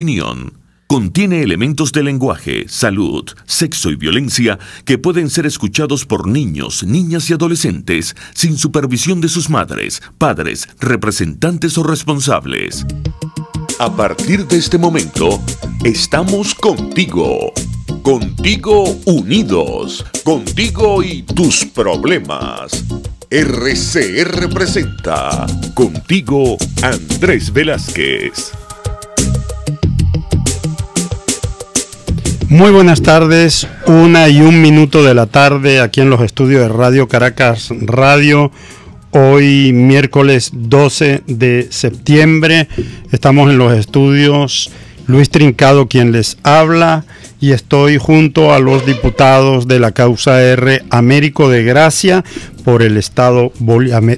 Opinión. Contiene elementos de lenguaje, salud, sexo y violencia que pueden ser escuchados por niños, niñas y adolescentes sin supervisión de sus madres, padres, representantes o responsables. A partir de este momento, estamos contigo. Contigo unidos. Contigo y tus problemas. RCR presenta Contigo Andrés Velázquez. Muy buenas tardes, 1:01 de la tarde aquí en los estudios de Radio Caracas Radio. Hoy miércoles 12 de septiembre estamos en los estudios. Luis Trincado quien les habla y estoy junto a los diputados de la causa R, Américo de Gracia por el estado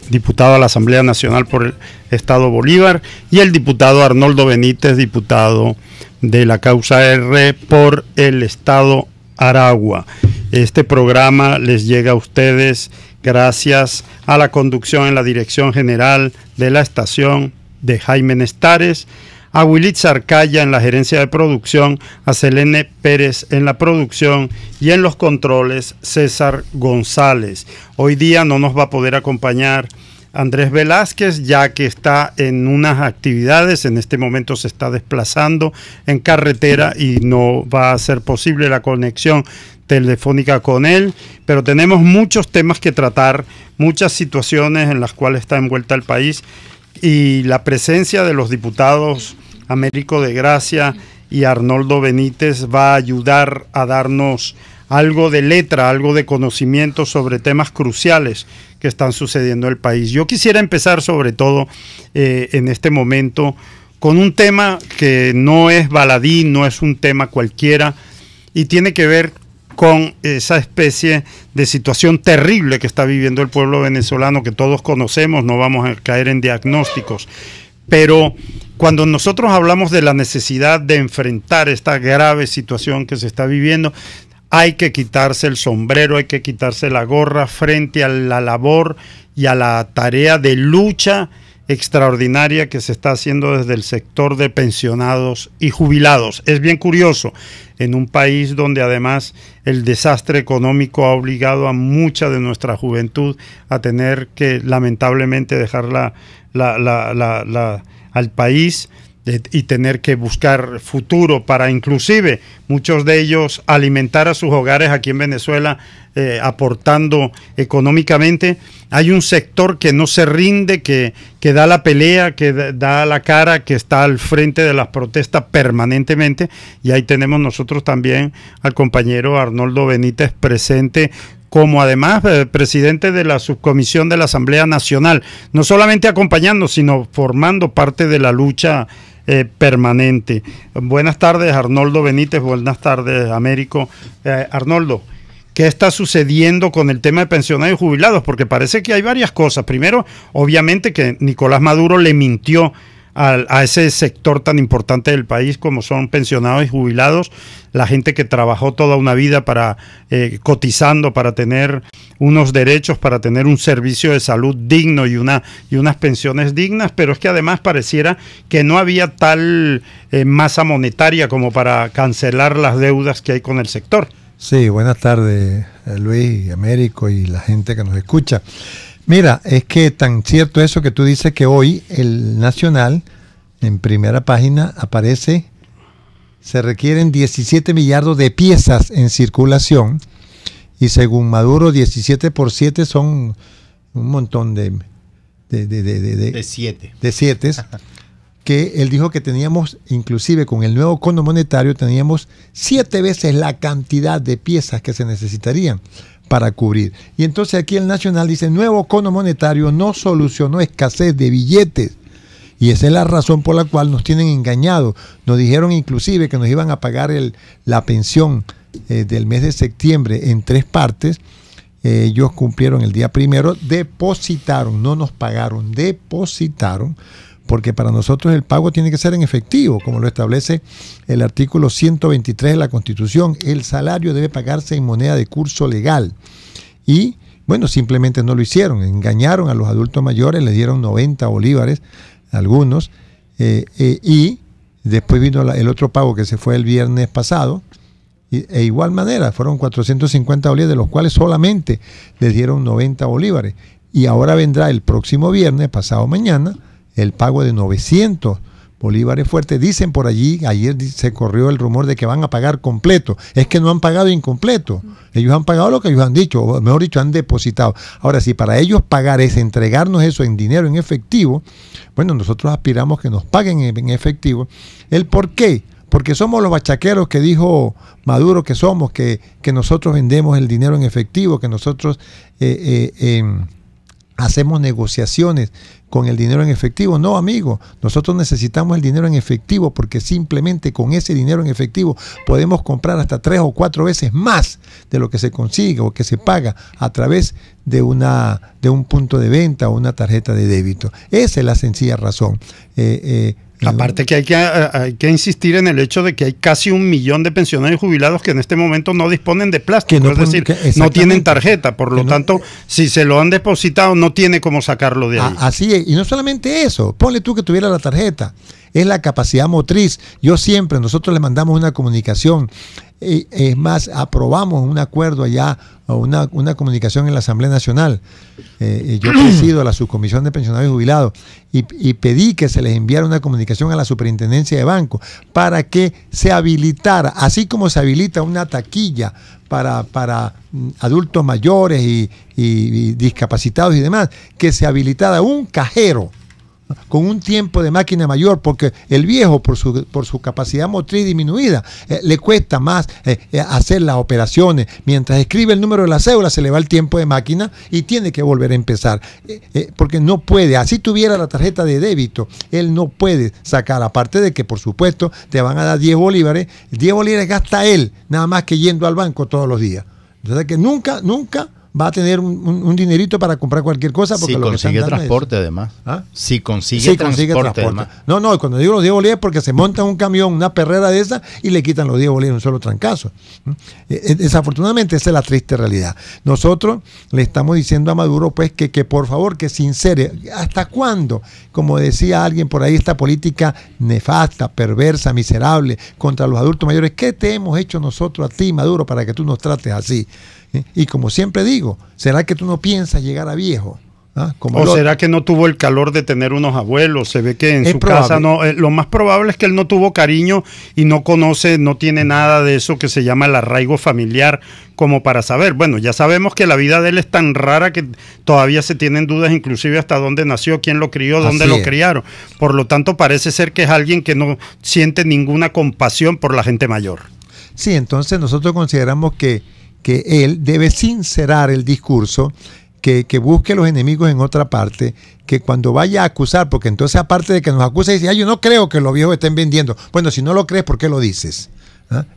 diputado a la Asamblea Nacional por el estado Bolívar, y el diputado Arnoldo Benítez, diputado de la causa R por el estado Aragua. Este programa les llega a ustedes gracias a la conducción en la dirección general de la estación de Jaime Nestares, a Wilitz Arcaya en la gerencia de producción, a Selene Pérez en la producción y en los controles César González. Hoy día no nos va a poder acompañar Andrés Velázquez, ya que está en unas actividades, en este momento se está desplazando en carretera y no va a ser posible la conexión telefónica con él, pero tenemos muchos temas que tratar, muchas situaciones en las cuales está envuelta el país, y la presencia de los diputados Américo de Gracia y Arnoldo Benítez va a ayudar a darnos algo de letra, algo de conocimiento sobre temas cruciales que están sucediendo en el país. Yo quisiera empezar sobre todo en este momento con un tema que no es baladí, no es un tema cualquiera, y tiene que ver con esa especie de situación terrible que está viviendo el pueblo venezolano, que todos conocemos, no vamos a caer en diagnósticos, pero cuando nosotros hablamos de la necesidad de enfrentar esta grave situación que se está viviendo, hay que quitarse el sombrero, hay que quitarse la gorra frente a la labor y a la tarea de lucha extraordinaria que se está haciendo desde el sector de pensionados y jubilados. Es bien curioso, en un país donde además el desastre económico ha obligado a mucha de nuestra juventud a tener que lamentablemente dejar al país y tener que buscar futuro para inclusive muchos de ellos alimentar a sus hogares aquí en Venezuela, aportando económicamente. Hay un sector que no se rinde, que da la pelea, que da la cara, que está al frente de las protestas permanentemente, y ahí tenemos nosotros también al compañero Arnoldo Benítez presente, como además presidente de la subcomisión de la Asamblea Nacional, no solamente acompañando, sino formando parte de la lucha permanente. Buenas tardes, Arnoldo Benítez. Buenas tardes, Américo. Arnoldo, ¿qué está sucediendo con el tema de pensionados y jubilados? Porque parece que hay varias cosas. Primero, obviamente que Nicolás Maduro le mintió a ese sector tan importante del país como son pensionados y jubilados, la gente que trabajó toda una vida para cotizando para tener unos derechos, para tener un servicio de salud digno y unas pensiones dignas, pero es que además pareciera que no había tal masa monetaria como para cancelar las deudas que hay con el sector. Sí, buenas tardes, Luis, Américo y la gente que nos escucha. Mira, es que tan cierto eso que tú dices que hoy el Nacional, en primera página, aparece, se requieren 17 millardos de piezas en circulación, y según Maduro, 17 por 7 son un montón de siete, que él dijo que teníamos, inclusive con el nuevo Cono Monetario, teníamos 7 veces la cantidad de piezas que se necesitarían para cubrir. Y entonces aquí el Nacional dice, nuevo Cono Monetario no solucionó escasez de billetes. Y esa es la razón por la cual nos tienen engañados. Nos dijeron inclusive que nos iban a pagar la pensión del mes de septiembre en 3 partes. Ellos cumplieron el día primero, depositaron, no nos pagaron, depositaron, porque para nosotros el pago tiene que ser en efectivo, como lo establece el artículo 123 de la Constitución. El salario debe pagarse en moneda de curso legal. Y, bueno, simplemente no lo hicieron. Engañaron a los adultos mayores, les dieron 90 bolívares, algunos, y Después vino el otro pago que se fue el viernes pasado. E igual manera, fueron 450 bolívares, de los cuales solamente les dieron 90 bolívares. Y ahora vendrá el próximo viernes, pasado mañana, el pago de 900 bolívares fuertes. Dicen por allí, ayer se corrió el rumor de que van a pagar completo. Es que no han pagado incompleto. Ellos han pagado lo que ellos han dicho, o mejor dicho, han depositado. Ahora, si para ellos pagar es entregarnos eso en dinero, en efectivo, bueno, nosotros aspiramos que nos paguen en efectivo. ¿El por qué? Porque somos los bachaqueros que dijo Maduro que somos, que nosotros vendemos el dinero en efectivo, que nosotros hacemos negociaciones con el dinero en efectivo. No, amigo, nosotros necesitamos el dinero en efectivo porque simplemente con ese dinero en efectivo podemos comprar hasta 3 o 4 veces más de lo que se consigue o que se paga a través de un punto de venta o una tarjeta de débito. Esa es la sencilla razón. Aparte que hay que insistir en el hecho de que hay casi 1 millón de pensionados jubilados que en este momento no disponen de plástico, es decir, no tienen tarjeta, por lo tanto, si se lo han depositado, no tiene cómo sacarlo de ahí. Así es, y no solamente eso, ponle tú que tuviera la tarjeta, es la capacidad motriz. Nosotros le mandamos una comunicación, es más, aprobamos un acuerdo allá, o una comunicación en la Asamblea Nacional. Yo presido la subcomisión de pensionados y jubilados y pedí que se les enviara una comunicación a la superintendencia de banco para que se habilitara, así como se habilita una taquilla para adultos mayores y discapacitados y demás, que se habilitara un cajero con un tiempo de máquina mayor, porque el viejo, por su capacidad motriz disminuida, le cuesta más hacer las operaciones. Mientras escribe el número de la cédula, se le va el tiempo de máquina y tiene que volver a empezar, porque no puede. Así tuviera la tarjeta de débito, él no puede sacar, aparte de que, por supuesto, te van a dar 10 bolívares. 10 bolívares gasta él, nada más que yendo al banco todos los días. Entonces, que nunca va a tener un dinerito para comprar cualquier cosa. Porque si lo consigue transporte, además. ¿Ah? Si consigue transporte, además. No, cuando digo los 10 bolívares, porque se monta un camión, una perrera de esa, y le quitan los 10 bolívares en un solo trancazo. Desafortunadamente, esa es la triste realidad. Nosotros le estamos diciendo a Maduro, pues, que por favor, que sincere. ¿Hasta cuándo? Como decía alguien por ahí, esta política nefasta, perversa, miserable, contra los adultos mayores. ¿Qué te hemos hecho nosotros a ti, Maduro, para que tú nos trates así? Y como siempre digo, ¿será que tú no piensas llegar a viejo? ¿O será que no tuvo el calor de tener unos abuelos? Se ve que en su casa no. Lo más probable es que él no tuvo cariño y no tiene nada de eso que se llama el arraigo familiar como para saber. Bueno, ya sabemos que la vida de él es tan rara que todavía se tienen dudas inclusive hasta dónde nació, quién lo crió, dónde lo criaron. Por lo tanto, parece ser que es alguien que no siente ninguna compasión por la gente mayor. Sí, entonces nosotros consideramos que él debe sincerar el discurso, que busque los enemigos en otra parte, que cuando vaya a acusar, porque entonces aparte de que nos acusa, dice, yo no creo que los viejos estén vendiendo. Bueno, si no lo crees, ¿por qué lo dices?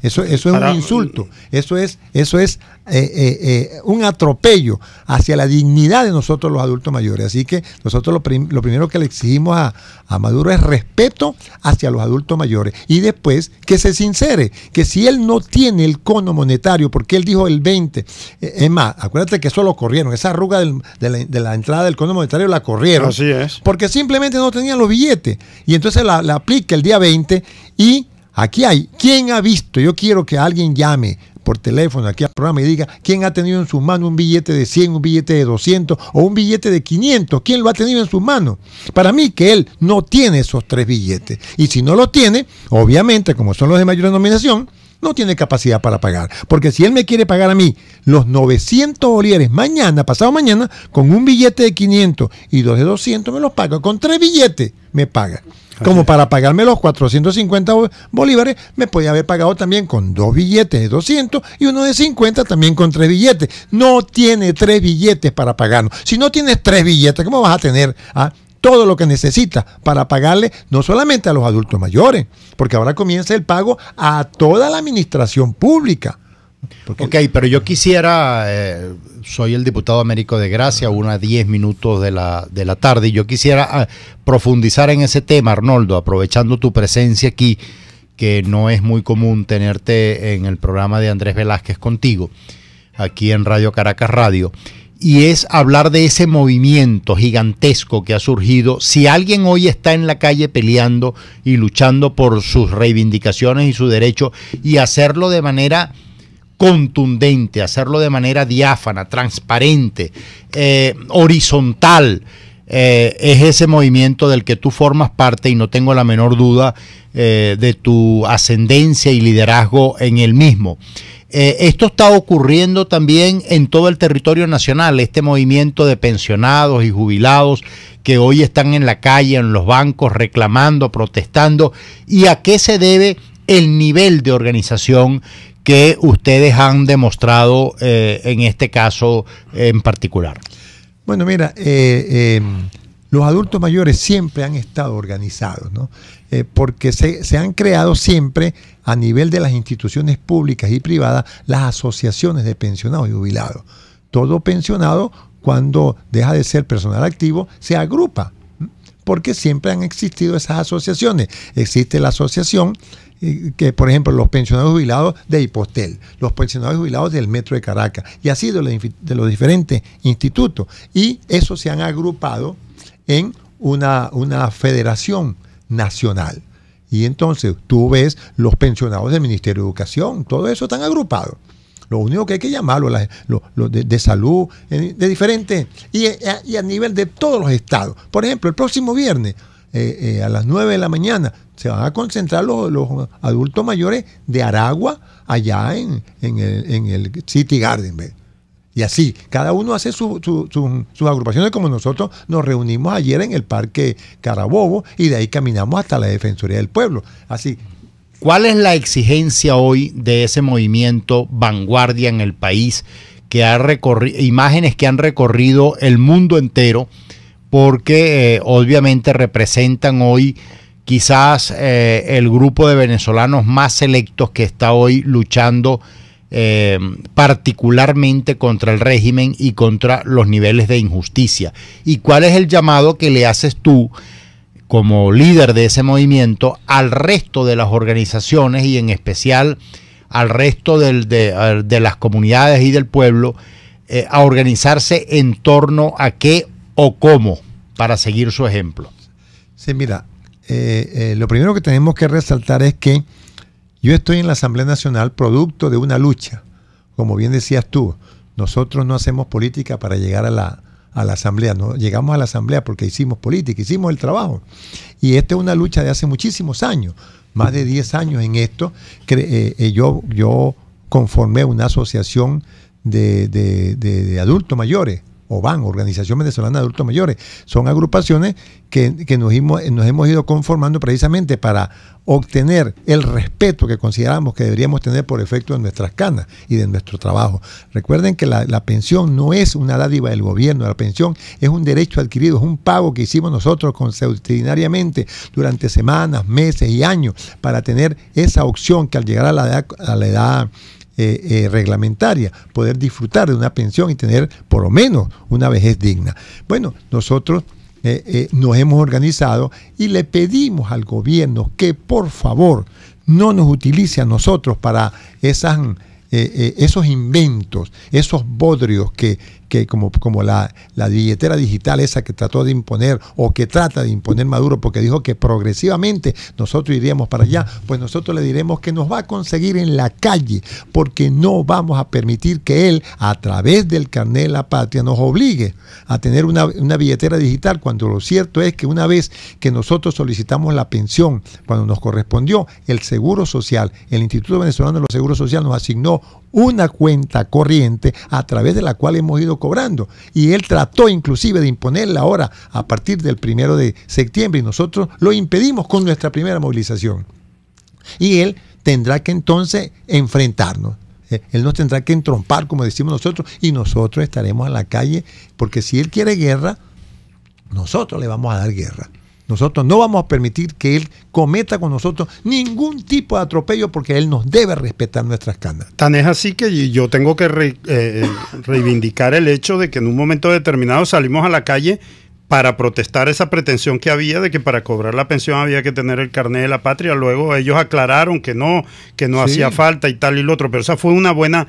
Eso es un insulto, eso es un atropello hacia la dignidad de nosotros los adultos mayores. Así que nosotros lo primero que le exigimos a Maduro es respeto hacia los adultos mayores, y después que se sincere, que si él no tiene el cono monetario, porque él dijo el 20, es más, acuérdate que eso lo corrieron, esa arruga de la entrada del cono monetario la corrieron. Así es. Porque simplemente no tenían los billetes, y entonces la aplica el día 20, y aquí hay, ¿quién ha visto? Yo quiero que alguien llame por teléfono aquí al programa y diga quién ha tenido en sus manos un billete de 100, un billete de 200 o un billete de 500. ¿Quién lo ha tenido en sus manos? Para mí que él no tiene esos 3 billetes. Y si no lo tiene, obviamente, como son los de mayor denominación, no tiene capacidad para pagar. Porque si él me quiere pagar a mí los 900 bolívares mañana, pasado mañana, con un billete de 500 y 2 de 200 me los paga. Con 3 billetes me paga. Como para pagarme los 450 bolívares, me podía haber pagado también con 2 billetes de 200 y uno de 50 también con 3 billetes. No tiene 3 billetes para pagarnos. Si no tienes 3 billetes, ¿cómo vas a tener todo lo que necesitas para pagarle no solamente a los adultos mayores? Porque ahora comienza el pago a toda la administración pública. Ok, pero yo quisiera, soy el diputado Américo de Gracia, 1:10 de la tarde, y yo quisiera profundizar en ese tema, Arnoldo, aprovechando tu presencia aquí, que no es muy común tenerte en el programa de Andrés Velázquez contigo, aquí en Radio Caracas Radio. y es hablar de ese movimiento gigantesco que ha surgido. Si alguien hoy está en la calle peleando y luchando por sus reivindicaciones y su derecho, y hacerlo de manera contundente, hacerlo de manera diáfana, transparente, horizontal, es ese movimiento del que tú formas parte, y no tengo la menor duda de tu ascendencia y liderazgo en el mismo. Esto está ocurriendo también en todo el territorio nacional, este movimiento de pensionados y jubilados que hoy están en la calle, en los bancos, reclamando, protestando. ¿Y a qué se debe el nivel de organización que ustedes han demostrado en este caso en particular? Bueno, mira, los adultos mayores siempre han estado organizados, ¿no? Porque se han creado siempre a nivel de las instituciones públicas y privadas las asociaciones de pensionados y jubilados. Todo pensionado, cuando deja de ser personal activo, se agrupa, porque siempre han existido esas asociaciones. Existe la asociación que, por ejemplo, los pensionados jubilados de Hipostel, los pensionados jubilados del Metro de Caracas, y así de los diferentes institutos. Y esos se han agrupado en una federación nacional. Y entonces tú ves los pensionados del Ministerio de Educación, todo eso están agrupados. Lo único que hay que llamarlo, los de salud, de diferentes, y a nivel de todos los estados. Por ejemplo, el próximo viernes, a las 9 de la mañana, se van a concentrar los adultos mayores de Aragua, allá en el City Garden, ¿ves? Y así, cada uno hace sus agrupaciones, como nosotros nos reunimos ayer en el Parque Carabobo, y de ahí caminamos hasta la Defensoría del Pueblo. Así. ¿Cuál es la exigencia hoy de ese movimiento vanguardia en el país, que ha recorrido, imágenes que han recorrido el mundo entero, porque obviamente representan hoy quizás el grupo de venezolanos más selectos que está hoy luchando particularmente contra el régimen y contra los niveles de injusticia? ¿Y cuál es el llamado que le haces tú, como líder de ese movimiento, al resto de las organizaciones, y en especial al resto de las comunidades y del pueblo, a organizarse en torno a qué o cómo, para seguir su ejemplo? Sí, mira, lo primero que tenemos que resaltar es que yo estoy en la Asamblea Nacional producto de una lucha. Como bien decías tú, nosotros no hacemos política para llegar a la Asamblea, no llegamos a la Asamblea porque hicimos política, hicimos el trabajo. Y esta es una lucha de hace muchísimos años, más de 10 años en esto. Yo conformé una asociación de adultos mayores, OVAN, Organización Venezolana de Adultos Mayores. Son agrupaciones que nos hemos ido conformando precisamente para obtener el respeto que consideramos que deberíamos tener por efecto de nuestras canas y de nuestro trabajo. Recuerden que la pensión no es una dádiva del gobierno, la pensión es un derecho adquirido, es un pago que hicimos nosotros consuetudinariamente durante semanas, meses y años para tener esa opción que al llegar a la edad reglamentaria, poder disfrutar de una pensión y tener por lo menos una vejez digna. Bueno, nosotros nos hemos organizado y le pedimos al gobierno que por favor no nos utilice a nosotros para esos inventos, esos bodrios que como la billetera digital esa que trató de imponer o que trata de imponer Maduro, porque dijo que progresivamente nosotros iríamos para allá. Pues nosotros le diremos que nos va a conseguir en la calle, porque no vamos a permitir que él, a través del carnet de la patria, nos obligue a tener una billetera digital, cuando lo cierto es que una vez que nosotros solicitamos la pensión, cuando nos correspondió, el Seguro Social, el Instituto Venezolano de los Seguros Sociales nos asignó una cuenta corriente a través de la cual hemos ido cobrando, y él trató inclusive de imponerla ahora a partir del 1 de septiembre, y nosotros lo impedimos con nuestra primera movilización, y él tendrá que entonces enfrentarnos. Él nos tendrá que entrompar, como decimos nosotros, y nosotros estaremos en la calle, porque si él quiere guerra, nosotros le vamos a dar guerra. Nosotros no vamos a permitir que él cometa con nosotros ningún tipo de atropello, porque él nos debe respetar nuestras canas. Tan es así que yo tengo que reivindicar el hecho de que en un momento determinado salimos a la calle para protestar esa pretensión que había de que para cobrar la pensión había que tener el carnet de la patria. Luego ellos aclararon que no hacía falta y tal y lo otro, pero eso fue una buena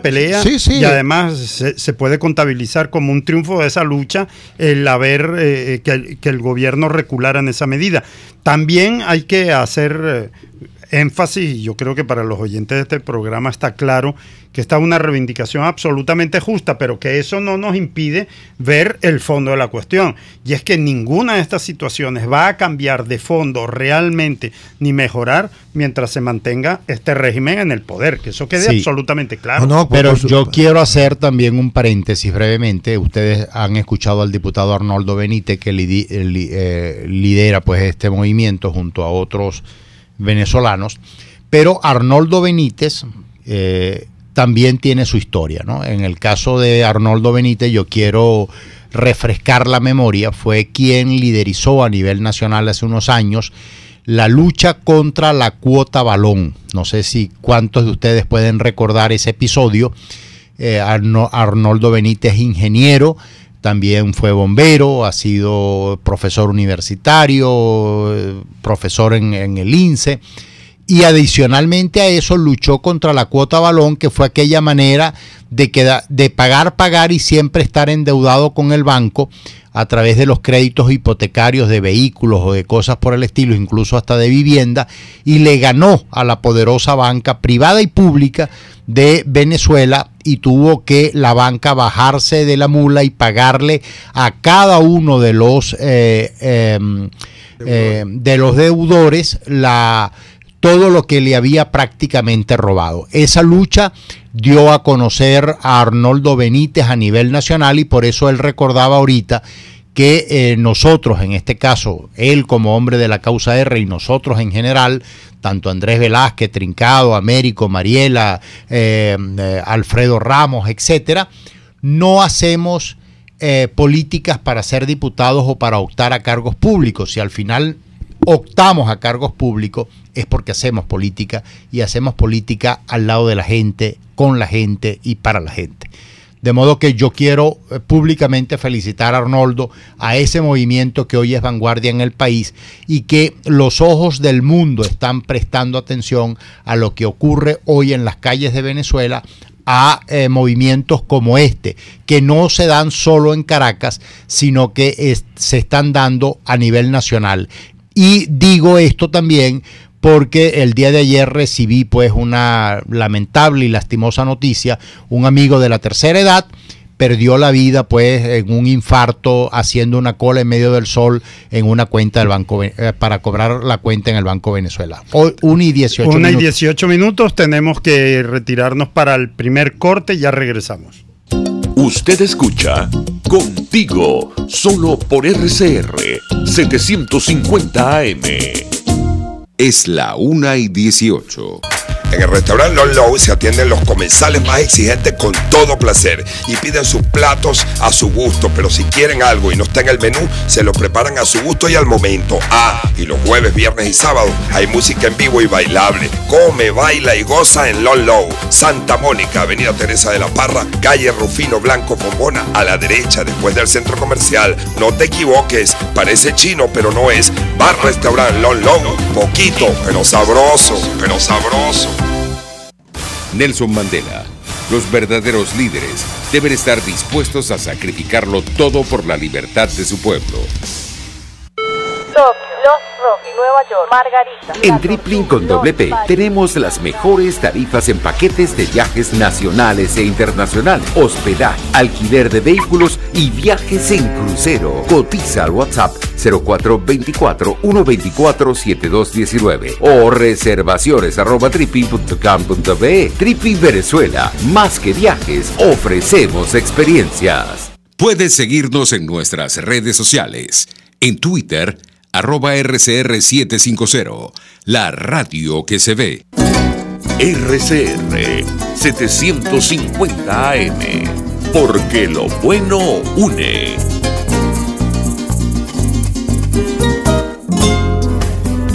pelea, y además se puede contabilizar como un triunfo de esa lucha el haber que el gobierno reculara en esa medida. También hay que hacer énfasis, y yo creo que para los oyentes de este programa está claro que esta es una reivindicación absolutamente justa, pero que eso no nos impide ver el fondo de la cuestión, y es que ninguna de estas situaciones va a cambiar de fondo realmente ni mejorar mientras se mantenga este régimen en el poder, que eso quede absolutamente claro. Pero yo quiero hacer también un paréntesis brevemente. Ustedes han escuchado al diputado Arnoldo Benítez, que lidera pues este movimiento junto a otros venezolanos, pero Arnoldo Benítez también tiene su historia, ¿no? En el caso de Arnoldo Benítez, yo quiero refrescar la memoria, fue quien liderizó a nivel nacional hace unos años la lucha contra la cuota balón. No sé si cuántos de ustedes pueden recordar ese episodio. Arnoldo Benítez es ingeniero, también fue bombero, ha sido profesor universitario, profesor en el INSE, y adicionalmente a eso luchó contra la cuota balón, que fue aquella manera de pagar y siempre estar endeudado con el banco a través de los créditos hipotecarios de vehículos o de cosas por el estilo, incluso hasta de vivienda, y le ganó a la poderosa banca privada y pública de Venezuela, y tuvo que la banca bajarse de la mula y pagarle a cada uno de los deudores todo lo que le había prácticamente robado. Esa lucha dio a conocer a Arnoldo Benítez a nivel nacional, y por eso él recordaba ahorita que nosotros, en este caso, él como hombre de la causa R y nosotros en general, tanto Andrés Velázquez, Trincado, Américo, Mariela, Alfredo Ramos, etcétera, no hacemos políticas para ser diputados o para optar a cargos públicos. Si al final optamos a cargos públicos es porque hacemos política, y hacemos política al lado de la gente, con la gente y para la gente. De modo que yo quiero públicamente felicitar a Arnoldo, a ese movimiento que hoy es vanguardia en el país, y que los ojos del mundo están prestando atención a lo que ocurre hoy en las calles de Venezuela, a movimientos como este, que no se dan solo en Caracas, sino que se están dando a nivel nacional. Y digo esto también porque el día de ayer recibí pues una lamentable y lastimosa noticia. Un amigo de la tercera edad perdió la vida pues en un infarto haciendo una cola en medio del sol en una cuenta del banco para cobrar la cuenta en el Banco Venezuela. Hoy 1:18 minutos, tenemos que retirarnos para el primer corte, ya regresamos. Usted escucha Contigo, solo por RCR 750 AM. Es la 1:18. En el restaurante Lon Low se atienden los comensales más exigentes con todo placer y piden sus platos a su gusto, pero si quieren algo y no está en el menú, se lo preparan a su gusto y al momento. Y los jueves, viernes y sábados hay música en vivo y bailable. Come, baila y goza en Lon Low, Santa Mónica, Avenida Teresa de la Parra, calle Rufino Blanco Fombona, a la derecha después del centro comercial. No te equivoques, parece chino pero no es. Bar Restaurant Lon Low, poquito pero sabroso, pero sabroso. Nelson Mandela. Los verdaderos líderes deben estar dispuestos a sacrificarlo todo por la libertad de su pueblo. Tokio, Los Rocky, Nueva York, Margarita. En TripLink con doble P tenemos las mejores tarifas en paquetes de viajes nacionales e internacionales, hospedaje, alquiler de vehículos y viajes en crucero. Cotiza al WhatsApp 0424-124-7219 o reservaciones@tripi.com.be. Tripi Venezuela, más que viajes, ofrecemos experiencias. Puedes seguirnos en nuestras redes sociales. En Twitter, @RCR750, la radio que se ve. RCR 750 AM, porque lo bueno une.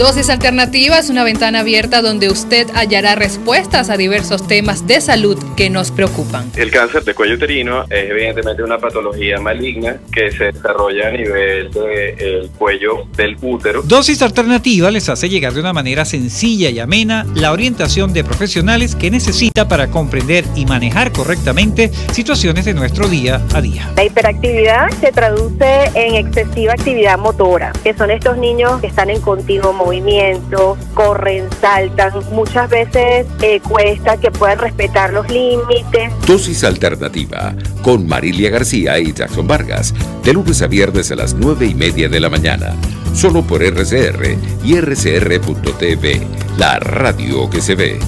Dosis Alternativa es una ventana abierta donde usted hallará respuestas a diversos temas de salud que nos preocupan. El cáncer de cuello uterino es evidentemente una patología maligna que se desarrolla a nivel del cuello del útero. Dosis Alternativa les hace llegar de una manera sencilla y amena la orientación de profesionales que necesita para comprender y manejar correctamente situaciones de nuestro día a día. La hiperactividad se traduce en excesiva actividad motora, que son estos niños que están en continuo movimiento, corren, saltan, muchas veces cuesta que puedan respetar los límites. Dosis Alternativa con Marilia García y Jackson Vargas, de lunes a viernes a las 9:30 de la mañana, solo por RCR y rcr.tv, la radio que se ve.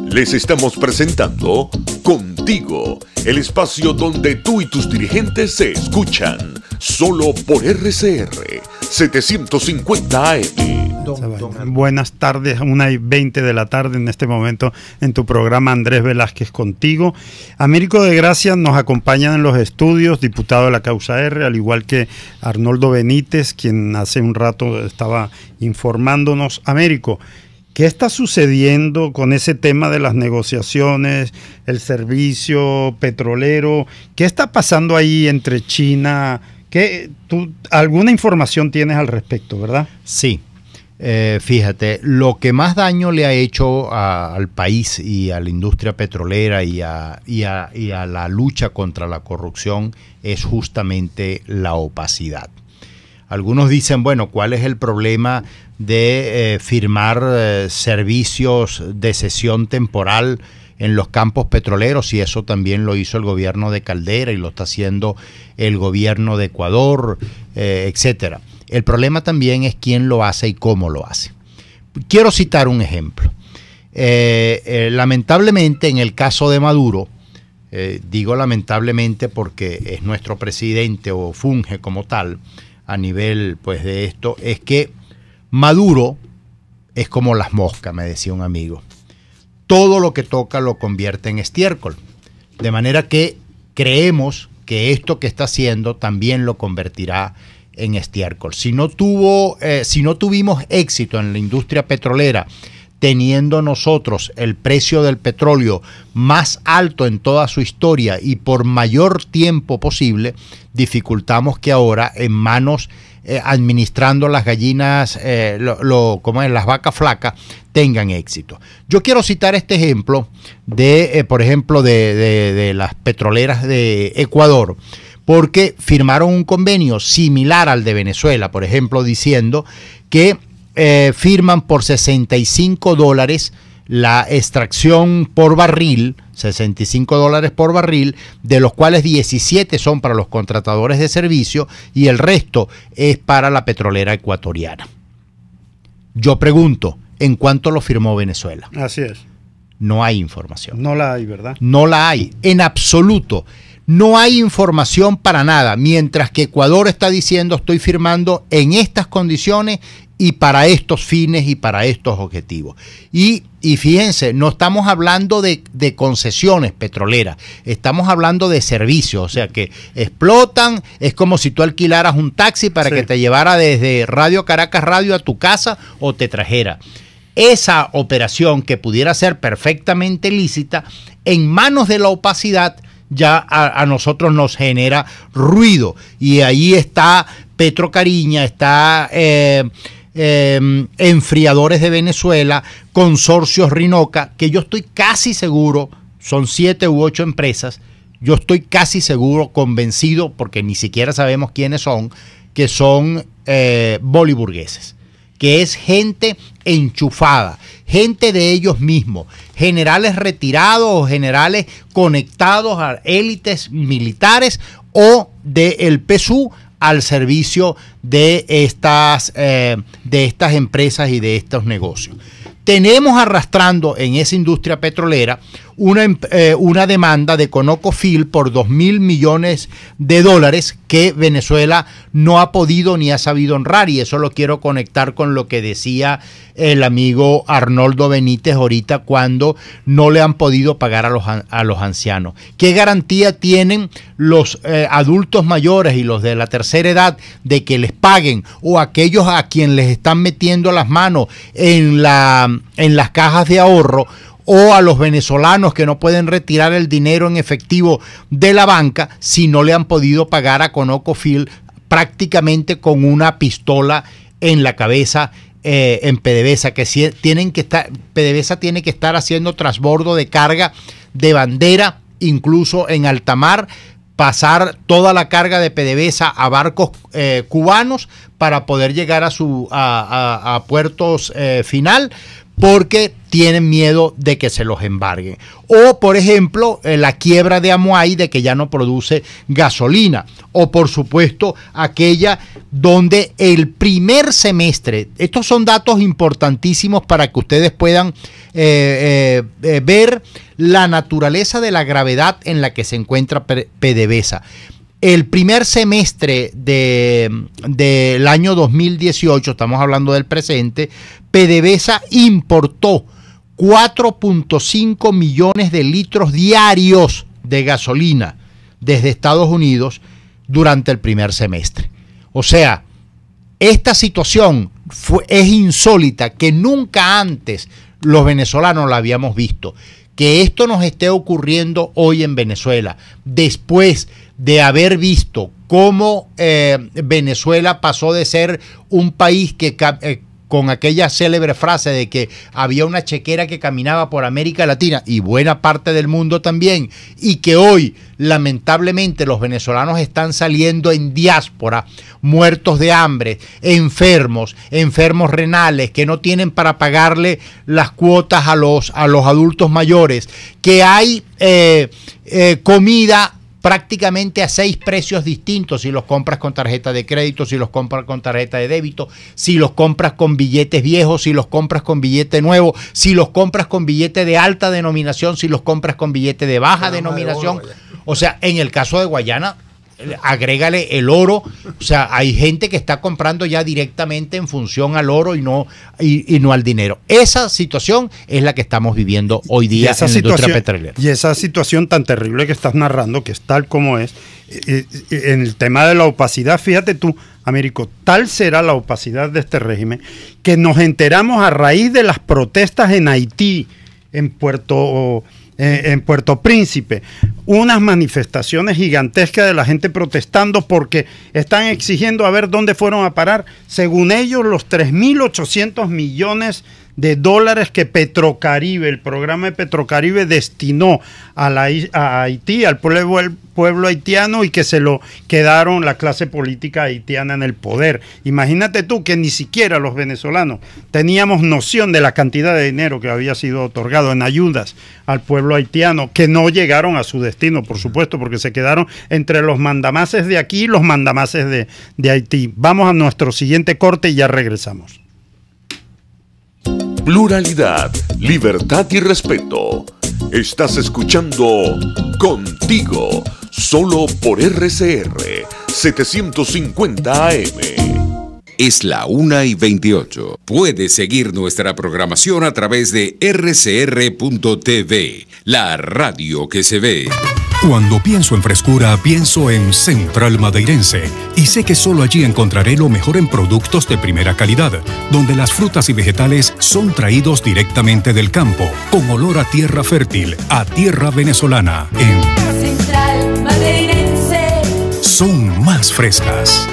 Les estamos presentando Contigo, el espacio donde tú y tus dirigentes se escuchan, solo por RCR 750 AM. Buenas tardes, 1:20 de la tarde en este momento en tu programa Andrés Velázquez Contigo. Américo de Gracia nos acompaña en los estudios, diputado de la causa R, al igual que Arnoldo Benítez, quien hace un rato estaba informándonos. Américo, ¿qué está sucediendo con ese tema de las negociaciones, el servicio petrolero? ¿Qué está pasando ahí entre China? ¿Tú alguna información tienes al respecto, verdad? Sí. Fíjate, lo que más daño le ha hecho al país y a la industria petrolera y a la lucha contra la corrupción es justamente la opacidad. Algunos dicen, bueno, ¿cuál es el problema de firmar servicios de cesión temporal en los campos petroleros? Y eso también lo hizo el gobierno de Caldera y lo está haciendo el gobierno de Ecuador, etcétera. El problema también es quién lo hace y cómo lo hace. Quiero citar un ejemplo. Lamentablemente, en el caso de Maduro, digo lamentablemente porque es nuestro presidente o funge como tal a nivel pues de esto, es que Maduro es como las moscas, me decía un amigo. Todo lo que toca lo convierte en estiércol. De manera que creemos que esto que está haciendo también lo convertirá en estiércol. Si no tuvimos éxito en la industria petrolera, teniendo nosotros el precio del petróleo más alto en toda su historia y por mayor tiempo posible, dificultamos que ahora en manos administrando las gallinas, como es, las vacas flacas, tengan éxito. Yo quiero citar este ejemplo de, por ejemplo, de las petroleras de Ecuador, porque firmaron un convenio similar al de Venezuela, por ejemplo, diciendo que firman por $65 la extracción por barril, $65 por barril, de los cuales 17 son para los contratadores de servicio y el resto es para la petrolera ecuatoriana. Yo pregunto, ¿en cuánto lo firmó Venezuela? Así es. No hay información. No la hay, ¿verdad? No la hay, en absoluto. No hay información para nada, mientras que Ecuador está diciendo estoy firmando en estas condiciones y para estos fines y para estos objetivos. Y fíjense, no estamos hablando de concesiones petroleras, estamos hablando de servicios, o sea que explotan, es como si tú alquilaras un taxi para que te llevara desde Radio Caracas Radio a tu casa o te trajera. Esa operación que pudiera ser perfectamente lícita, en manos de la opacidad, ya a nosotros nos genera ruido. Y ahí está Petrocariña, está Enfriadores de Venezuela, Consorcios Rinoca, que yo estoy casi seguro, son 7 u 8 empresas, yo estoy casi seguro, convencido, porque ni siquiera sabemos quiénes son, que son boliburgueses, que es gente enchufada, gente de ellos mismos, generales retirados o generales conectados a élites militares o del PSU al servicio de estas empresas y de estos negocios. Tenemos arrastrando en esa industria petrolera una demanda de ConocoPhillips por $2.000 millones que Venezuela no ha podido ni ha sabido honrar, y eso lo quiero conectar con lo que decía el amigo Arnoldo Benítez ahorita, cuando no le han podido pagar a los ancianos. ¿Qué garantía tienen los adultos mayores y los de la tercera edad de que les les paguen o aquellos a quienes les están metiendo las manos en las cajas de ahorro, o a los venezolanos que no pueden retirar el dinero en efectivo de la banca si no le han podido pagar a ConocoPhillips prácticamente con una pistola en la cabeza en PDVSA, que tienen que estar, PDVSA tiene que estar haciendo transbordo de carga de bandera, incluso en alta mar, pasar toda la carga de PDVSA a barcos cubanos para poder llegar a puertos final, porque tienen miedo de que se los embarguen. O, por ejemplo, la quiebra de Amuay, de que ya no produce gasolina. O, por supuesto, aquella donde el primer semestre, estos son datos importantísimos para que ustedes puedan ver la naturaleza de la gravedad en la que se encuentra PDVSA. El primer semestre del año 2018, estamos hablando del presente, PDVSA importó 4.5 millones de litros diarios de gasolina desde Estados Unidos durante el primer semestre. O sea, esta situación es insólita, que nunca antes los venezolanos la habíamos visto. Que esto nos esté ocurriendo hoy en Venezuela, después de haber visto cómo Venezuela pasó de ser un país que con aquella célebre frase de que había una chequera que caminaba por América Latina y buena parte del mundo también, y que hoy lamentablemente los venezolanos están saliendo en diáspora, muertos de hambre, enfermos renales, que no tienen para pagarle las cuotas a los adultos mayores, que hay comida prácticamente a 6 precios distintos, si los compras con tarjeta de crédito, si los compras con tarjeta de débito, si los compras con billetes viejos, si los compras con billete nuevo, si los compras con billete de alta denominación, si los compras con billete de baja denominación. O sea, en el caso de Guayana, agrégale el oro. O sea, hay gente que está comprando ya directamente en función al oro y no al dinero. Esa situación es la que estamos viviendo hoy día en la industria petrolera. Y esa situación tan terrible que estás narrando, que es tal como es, en el tema de la opacidad, fíjate tú, Américo, tal será la opacidad de este régimen, que nos enteramos a raíz de las protestas en Haití, en Puerto Príncipe, unas manifestaciones gigantescas de la gente protestando porque están exigiendo a ver dónde fueron a parar, según ellos, los 3.800 millones de dólares que Petrocaribe, el programa de Petrocaribe, destinó a Haití, al pueblo haitiano, y que se lo quedaron la clase política haitiana en el poder. Imagínate tú que ni siquiera los venezolanos teníamos noción de la cantidad de dinero que había sido otorgado en ayudas al pueblo haitiano, que no llegaron a su destino, por supuesto, porque se quedaron entre los mandamases de aquí y los mandamases de Haití. Vamos a nuestro siguiente corte y ya regresamos. Pluralidad, libertad y respeto. Estás escuchando Contigo, solo por RCR 750 AM. Es la 1:28. Puedes seguir nuestra programación a través de rcr.tv, la radio que se ve. Cuando pienso en frescura, pienso en Central Madeirense. Y sé que solo allí encontraré lo mejor en productos de primera calidad, donde las frutas y vegetales son traídos directamente del campo, con olor a tierra fértil, a tierra venezolana. Central Madeirense. Son más frescas.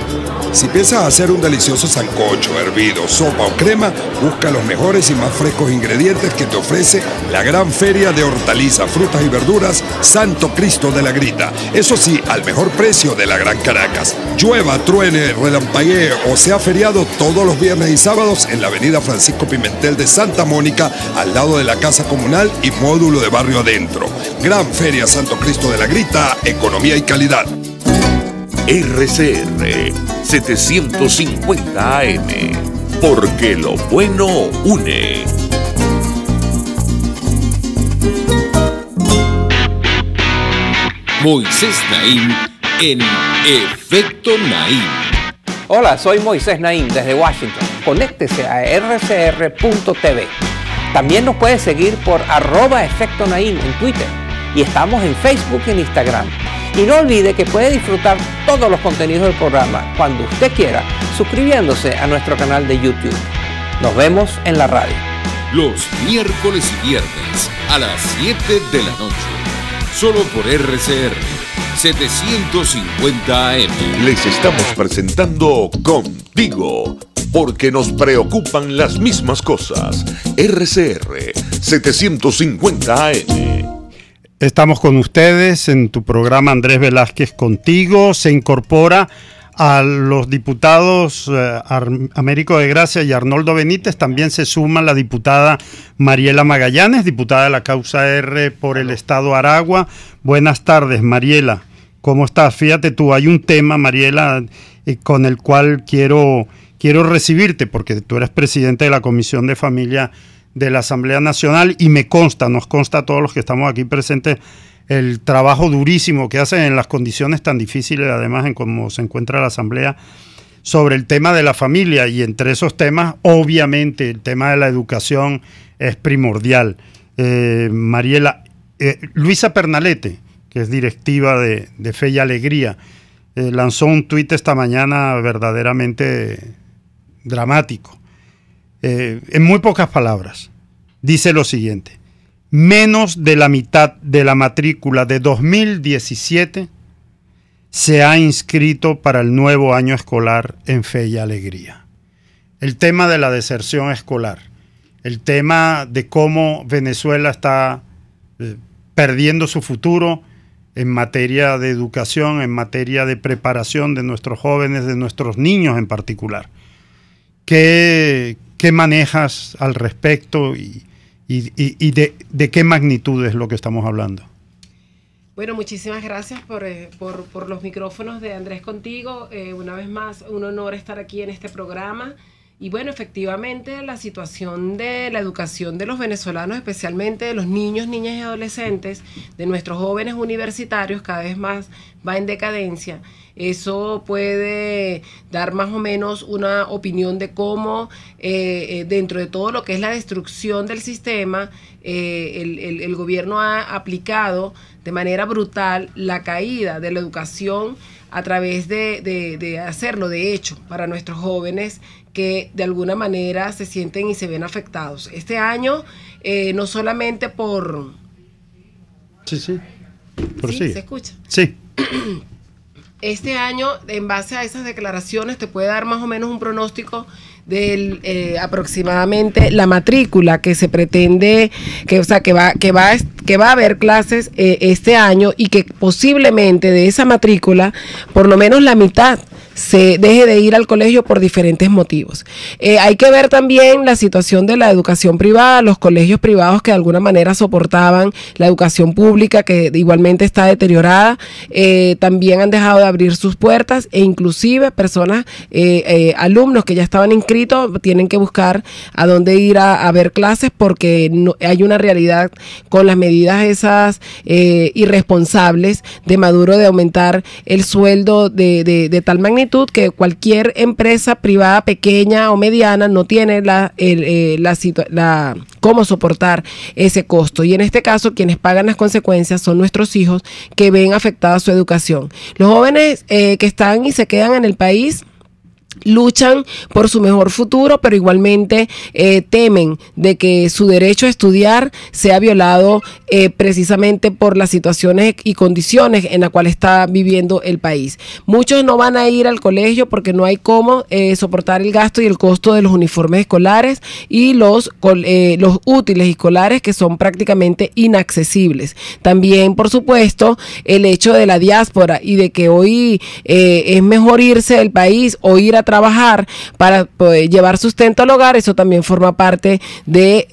Si piensas hacer un delicioso sancocho, hervido, sopa o crema, busca los mejores y más frescos ingredientes que te ofrece la gran feria de hortalizas, frutas y verduras Santo Cristo de la Grita. Eso sí, al mejor precio de la Gran Caracas. Llueva, truene, relampaguee o sea feriado, todos los viernes y sábados en la avenida Francisco Pimentel de Santa Mónica, al lado de la Casa Comunal y módulo de Barrio Adentro. Gran Feria Santo Cristo de la Grita, economía y calidad. RCR 750 AM, porque lo bueno une. Moisés Naim en Efecto Naim. Hola, soy Moisés Naim desde Washington. Conéctese a rcr.tv. También nos puede seguir por @Efecto Naim en Twitter. Y estamos en Facebook y en Instagram. Y no olvide que puede disfrutar todos los contenidos del programa cuando usted quiera, suscribiéndose a nuestro canal de YouTube. Nos vemos en la radio. Los miércoles y viernes a las 7 de la noche. Solo por RCR 750 AM. Les estamos presentando Contigo, porque nos preocupan las mismas cosas. RCR 750 AM. Estamos con ustedes en tu programa Andrés Velázquez Contigo. Se incorpora a los diputados Américo de Gracia y Arnoldo Benítez. También se suma la diputada Mariela Magallanes, diputada de la causa R por el estado Aragua. Buenas tardes, Mariela. ¿Cómo estás? Fíjate tú, hay un tema, Mariela, con el cual quiero recibirte, porque tú eres presidente de la Comisión de Familia de la Asamblea Nacional y nos consta a todos los que estamos aquí presentes el trabajo durísimo que hacen en las condiciones tan difíciles, además en cómo se encuentra la Asamblea, sobre el tema de la familia, y entre esos temas, obviamente, el tema de la educación es primordial. Mariela, Luisa Pernalete, que es directiva de Fe y Alegría, lanzó un tuit esta mañana verdaderamente dramático. En muy pocas palabras, dice lo siguiente: menos de la mitad de la matrícula de 2017 se ha inscrito para el nuevo año escolar en Fe y Alegría. El tema de la deserción escolar, el tema de cómo Venezuela está perdiendo su futuro en materia de educación, en materia de preparación de nuestros jóvenes, de nuestros niños en particular. ¿Qué manejas al respecto y de qué magnitud es lo que estamos hablando? Bueno, muchísimas gracias por los micrófonos de Andrés Contigo. Una vez más, un honor estar aquí en este programa. Y bueno, efectivamente, la situación de la educación de los venezolanos, especialmente de los niños, niñas y adolescentes, de nuestros jóvenes universitarios, cada vez más va en decadencia. Eso puede dar más o menos una opinión de cómo, dentro de todo lo que es la destrucción del sistema, el gobierno ha aplicado de manera brutal la caída de la educación a través de hacerlo de hecho para nuestros jóvenes que de alguna manera se sienten y se ven afectados. Este año, no solamente por... Sí. ¿Sí? ¿Se escucha? Sí. Este año, en base a esas declaraciones, te puede dar más o menos un pronóstico del aproximadamente la matrícula que se pretende, que va a haber clases este año, y que posiblemente de esa matrícula, por lo menos la mitad se deje de ir al colegio por diferentes motivos. Hay que ver también la situación de la educación privada, los colegios privados que de alguna manera soportaban la educación pública, que igualmente está deteriorada, también han dejado de abrir sus puertas, e inclusive personas, alumnos que ya estaban inscritos, tienen que buscar a dónde ir a ver clases, porque no, hay una realidad con las medidas esas irresponsables de Maduro de aumentar el sueldo de tal magnitud que cualquier empresa privada pequeña o mediana no tiene cómo soportar ese costo, y en este caso quienes pagan las consecuencias son nuestros hijos, que ven afectada su educación. Los jóvenes que están y se quedan en el país luchan por su mejor futuro, pero igualmente temen de que su derecho a estudiar sea violado precisamente por las situaciones y condiciones en las cuales está viviendo el país. Muchos no van a ir al colegio porque no hay cómo soportar el gasto y el costo de los uniformes escolares y los útiles escolares, que son prácticamente inaccesibles. También, por supuesto, el hecho de la diáspora y de que hoy es mejor irse del país o ir a trabajar para poder llevar sustento al hogar, eso también forma parte de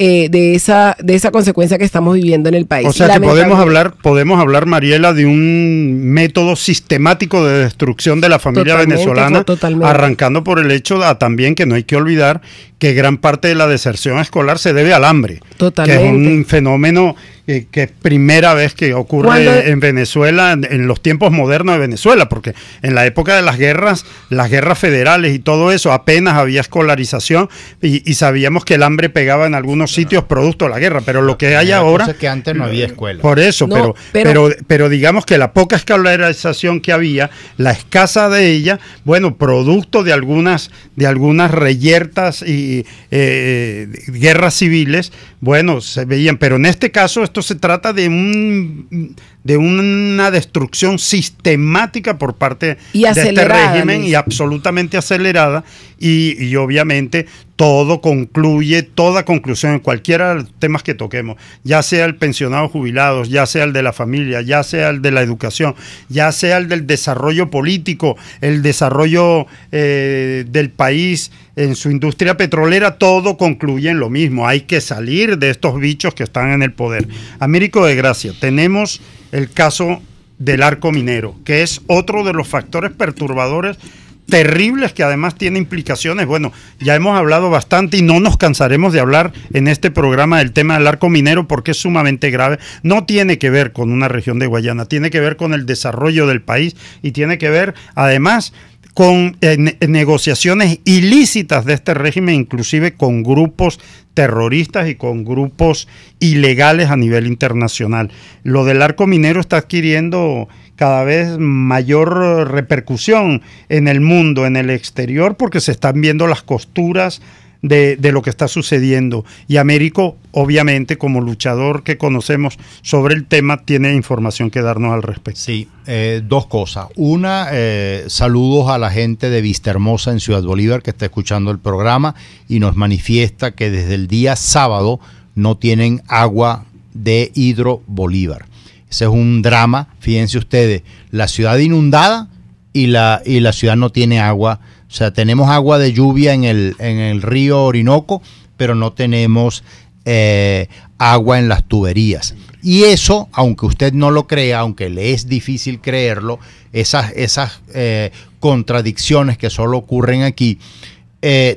esa consecuencia que estamos viviendo en el país. O sea que podemos hablar, Mariela, de un método sistemático de destrucción de la familia venezolana, arrancando por el hecho también que no hay que olvidar que gran parte de la deserción escolar se debe al hambre. Totalmente. Que es un fenómeno que es primera vez que ocurre en Venezuela, en los tiempos modernos de Venezuela, porque en la época de las guerras federales y todo eso, apenas había escolarización y sabíamos que el hambre pegaba en algunos sitios producto de la guerra, pero lo que hay ahora... Es que antes no había escuela. Por eso, pero digamos que la poca escolarización que había, la escasa de ella, bueno, producto de algunas reyertas y guerras civiles, bueno, se veían, pero en este caso esto se trata de una destrucción sistemática por parte de este régimen y absolutamente acelerada y obviamente toda conclusión en cualquiera de los temas que toquemos, ya sea el pensionado jubilados, ya sea el de la familia, ya sea el de la educación, ya sea el del desarrollo político, el desarrollo del país en su industria petrolera, todo concluye en lo mismo. Hay que salir de estos bichos que están en el poder. Américo de Gracia, tenemos el caso del arco minero, que es otro de los factores perturbadores terribles que además tiene implicaciones. Bueno, ya hemos hablado bastante y no nos cansaremos de hablar en este programa del tema del arco minero porque es sumamente grave. No tiene que ver con una región de Guayana, tiene que ver con el desarrollo del país y tiene que ver además con negociaciones ilícitas de este régimen, inclusive con grupos terroristas y con grupos ilegales a nivel internacional. Lo del arco minero está adquiriendo cada vez mayor repercusión en el mundo, en el exterior, porque se están viendo las costuras de lo que está sucediendo. Y Américo, obviamente, como luchador que conocemos sobre el tema, tiene información que darnos al respecto. Sí, dos cosas. Una, saludos a la gente de Vistahermosa en Ciudad Bolívar que está escuchando el programa y nos manifiesta que desde el día sábado no tienen agua de Hidro Bolívar. Ese es un drama, fíjense ustedes, la ciudad inundada y la ciudad no tiene agua. O sea, tenemos agua de lluvia en el río Orinoco, pero no tenemos agua en las tuberías. Y eso, aunque usted no lo crea, aunque le es difícil creerlo, esas contradicciones que solo ocurren aquí,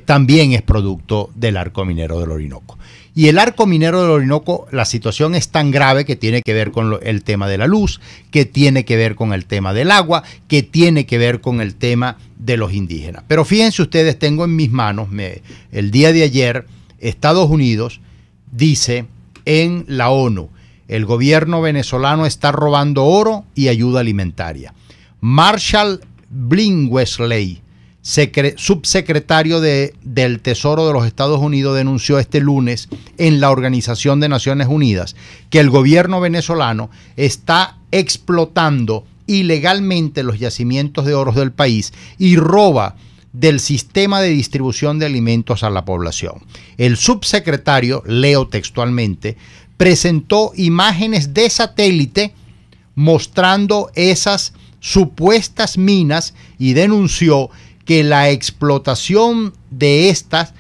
también es producto del arco minero del Orinoco. Y el arco minero del Orinoco, la situación es tan grave que tiene que ver con el tema de la luz, que tiene que ver con el tema del agua, que tiene que ver con el tema de los indígenas. Pero fíjense ustedes, tengo en mis manos, el día de ayer, Estados Unidos dice en la ONU, el gobierno venezolano está robando oro y ayuda alimentaria. Marshall Billingsley, subsecretario del Tesoro de los Estados Unidos, denunció este lunes en la Organización de Naciones Unidas que el gobierno venezolano está explotando ilegalmente los yacimientos de oro del país y roba del sistema de distribución de alimentos a la población. El subsecretario, leo textualmente, presentó imágenes de satélite mostrando esas supuestas minas y denunció que la explotación de estas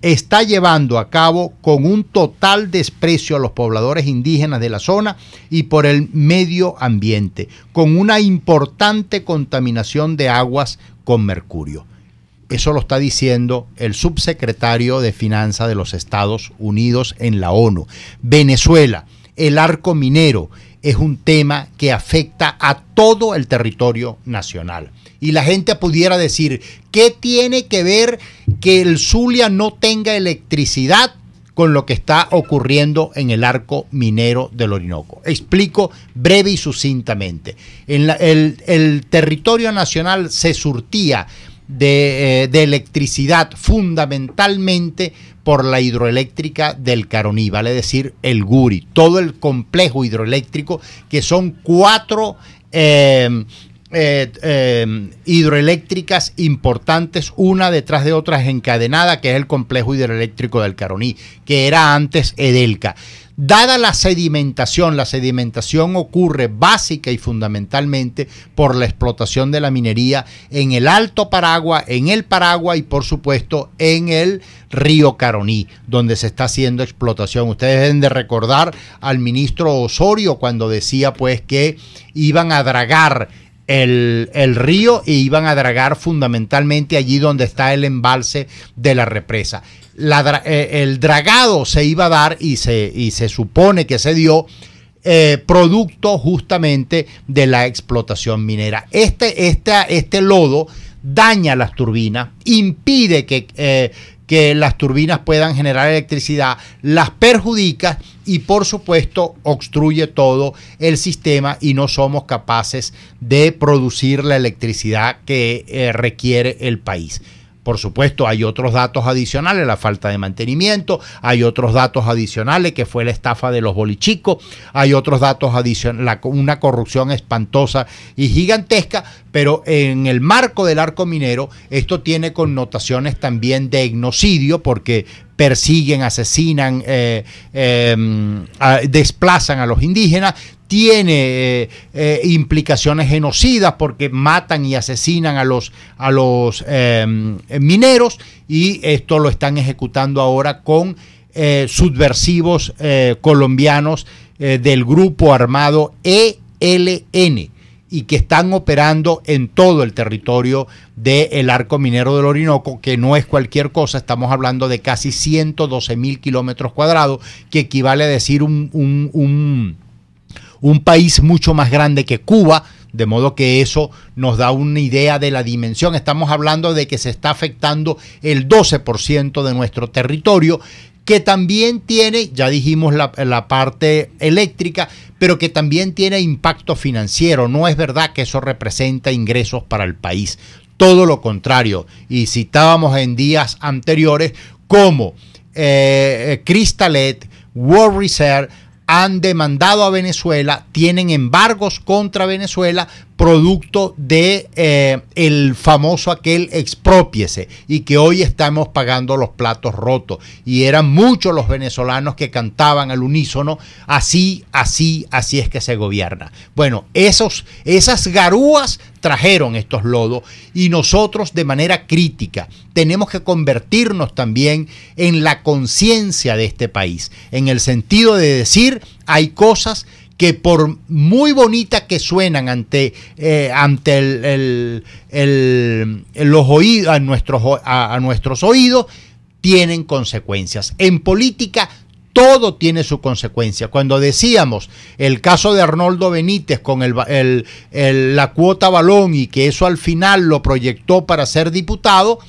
está llevando a cabo con un total desprecio a los pobladores indígenas de la zona y por el medio ambiente, con una importante contaminación de aguas con mercurio. Eso lo está diciendo el subsecretario de Finanzas de los Estados Unidos en la ONU. Venezuela, el arco minero es un tema que afecta a todo el territorio nacional. Y la gente pudiera decir, ¿qué tiene que ver que el Zulia no tenga electricidad con lo que está ocurriendo en el arco minero del Orinoco? Explico breve y sucintamente. El territorio nacional se surtía de electricidad fundamentalmente por la hidroeléctrica del Caroní, vale decir el Guri, todo el complejo hidroeléctrico, que son 4 hidroeléctricas importantes, una detrás de otras encadenada, que es el complejo hidroeléctrico del Caroní, que era antes Edelca. Dada la sedimentación ocurre básica y fundamentalmente por la explotación de la minería en el Alto Paragua, en el Paragua y por supuesto en el río Caroní, donde se está haciendo explotación. Ustedes deben de recordar al ministro Osorio cuando decía pues que iban a dragar el río e iban a dragar fundamentalmente allí donde está el embalse de la represa. el dragado se iba a dar y se supone que se dio producto justamente de la explotación minera. Este lodo daña las turbinas, impide que las turbinas puedan generar electricidad, las perjudica y por supuesto obstruye todo el sistema y no somos capaces de producir la electricidad que requiere el país. Por supuesto, hay otros datos adicionales, la falta de mantenimiento, hay otros datos adicionales que fue la estafa de los bolichicos, hay otros datos adicionales, una corrupción espantosa y gigantesca, pero en el marco del arco minero esto tiene connotaciones también de etnocidio porque persiguen, asesinan, desplazan a los indígenas, tiene implicaciones genocidas porque matan y asesinan a los mineros y esto lo están ejecutando ahora con subversivos colombianos del grupo armado ELN y que están operando en todo el territorio del arco minero del Orinoco, que no es cualquier cosa, estamos hablando de casi 112.000 kilómetros cuadrados, que equivale a decir un país mucho más grande que Cuba, de modo que eso nos da una idea de la dimensión. Estamos hablando de que se está afectando el 12% de nuestro territorio, que también tiene, ya dijimos, la parte eléctrica, pero que también tiene impacto financiero. No es verdad que eso representa ingresos para el país, todo lo contrario. Y citábamos en días anteriores como Cristalet, World Reserve, han demandado a Venezuela, tienen embargos contra Venezuela producto de el famoso aquel exprópiese y que hoy estamos pagando los platos rotos. Y eran muchos los venezolanos que cantaban al unísono, así es que se gobierna. Bueno, esas garúas trajeron estos lodos y nosotros de manera crítica tenemos que convertirnos también en la conciencia de este país, en el sentido de decir, hay cosas que por muy bonitas que suenan ante los oídos, a nuestros oídos, tienen consecuencias. En política todo tiene su consecuencia. Cuando decíamos el caso de Arnoldo Benítez con la cuota balón y que eso al final lo proyectó para ser diputado,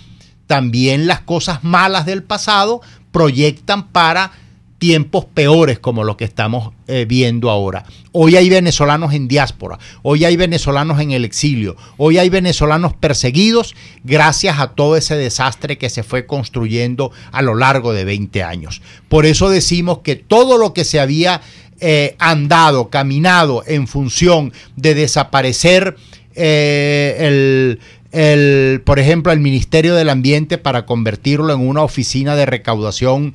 también las cosas malas del pasado proyectan para tiempos peores como los que estamos viendo ahora. Hoy hay venezolanos en diáspora, hoy hay venezolanos en el exilio, hoy hay venezolanos perseguidos gracias a todo ese desastre que se fue construyendo a lo largo de 20 años. Por eso decimos que todo lo que se había caminado en función de desaparecer por ejemplo, el Ministerio del Ambiente para convertirlo en una oficina de recaudación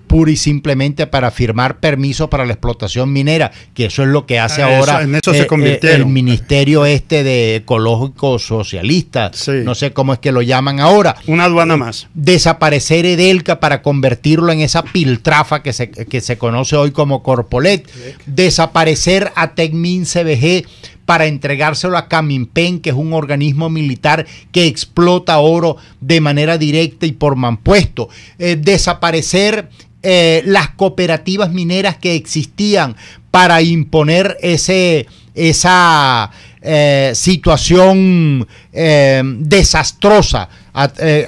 pura y simplemente para firmar permisos para la explotación minera, que eso es lo que hace ahora en eso se convirtieron. El Ministerio de Ecológico Socialista, sí. No sé cómo es que lo llaman ahora. Una aduana más. Desaparecer Edelca para convertirlo en esa piltrafa que se conoce hoy como Corpolet. Sí. Desaparecer a Tecmin CBG para entregárselo a Caminpen, que es un organismo militar que explota oro de manera directa y por mampuesto. Desaparecer las cooperativas mineras que existían para imponer esa situación desastrosa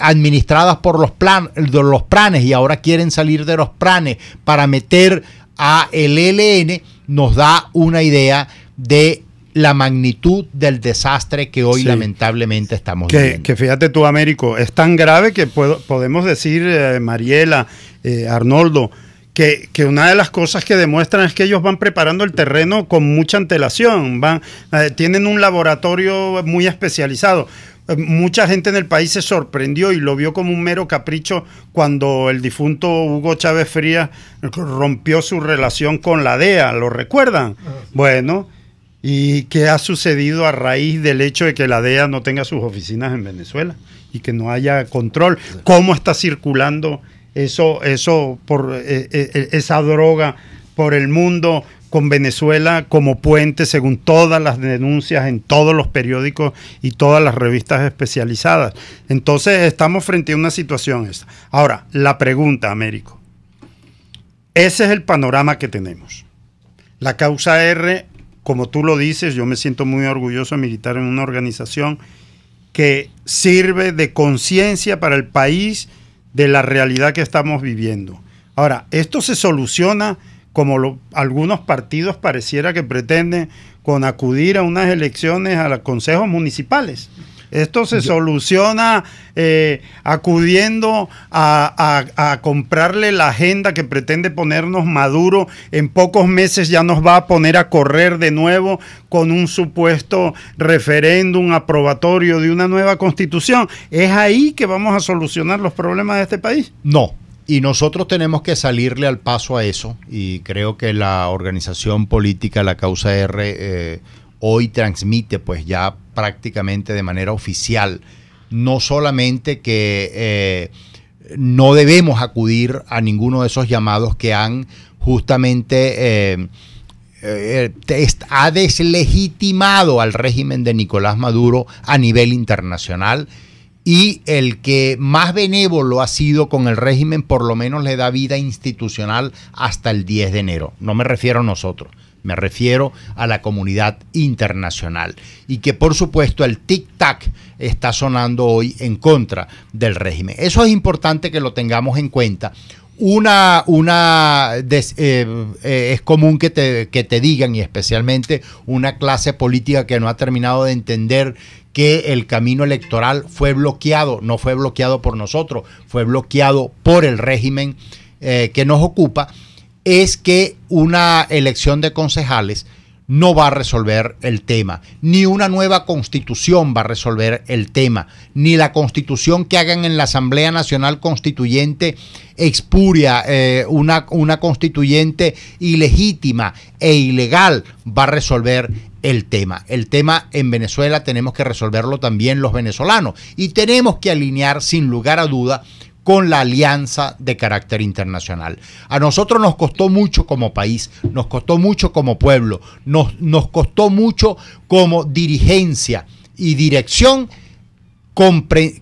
administradas por los planes y ahora quieren salir de los planes para meter a el ELN, nos da una idea de la magnitud del desastre que hoy lamentablemente estamos viviendo. Que fíjate tú, Américo, es tan grave que podemos decir, Mariela, Arnoldo, que una de las cosas que demuestran es que ellos van preparando el terreno con mucha antelación, tienen un laboratorio muy especializado. Mucha gente en el país se sorprendió y lo vio como un mero capricho cuando el difunto Hugo Chávez Frías rompió su relación con la DEA, ¿lo recuerdan? Bueno, ¿y qué ha sucedido a raíz del hecho de que la DEA no tenga sus oficinas en Venezuela y que no haya control? ¿Cómo está circulando eso por esa droga por el mundo? con Venezuela como puente, según todas las denuncias en todos los periódicos y todas las revistas especializadas. Entonces estamos frente a una situación esta. Ahora, la pregunta, Américo. Ese es el panorama que tenemos. La causa R, como tú lo dices, yo me siento muy orgulloso de militar en una organización que sirve de conciencia para el país de la realidad que estamos viviendo. Ahora, esto se soluciona como algunos partidos pareciera que pretenden con acudir a unas elecciones a los consejos municipales. Esto se soluciona acudiendo a comprarle la agenda que pretende ponernos Maduro. En pocos meses ya nos va a poner a correr de nuevo con un supuesto referéndum aprobatorio de una nueva constitución. ¿Es ahí que vamos a solucionar los problemas de este país? No. Y nosotros tenemos que salirle al paso a eso, y creo que la organización política, la causa R, hoy transmite pues ya prácticamente de manera oficial, no solamente que no debemos acudir a ninguno de esos llamados que han justamente ha deslegitimado al régimen de Nicolás Maduro a nivel internacional. Y el que más benévolo ha sido con el régimen, por lo menos le da vida institucional hasta el 10 de enero. No me refiero a nosotros, me refiero a la comunidad internacional. Y que por supuesto el tic-tac está sonando hoy en contra del régimen. Eso es importante que lo tengamos en cuenta. Es común que te digan, y especialmente una clase política que no ha terminado de entender que el camino electoral fue bloqueado, no fue bloqueado por nosotros, fue bloqueado por el régimen que nos ocupa, es que una elección de concejales no va a resolver el tema, ni una nueva constitución va a resolver el tema, ni la constitución que hagan en la Asamblea Nacional Constituyente expuria, una constituyente ilegítima e ilegal va a resolver el tema. El tema en Venezuela tenemos que resolverlo también los venezolanos, y tenemos que alinear sin lugar a duda con la alianza de carácter internacional. A nosotros nos costó mucho como país, nos costó mucho como pueblo, nos costó mucho como dirigencia y dirección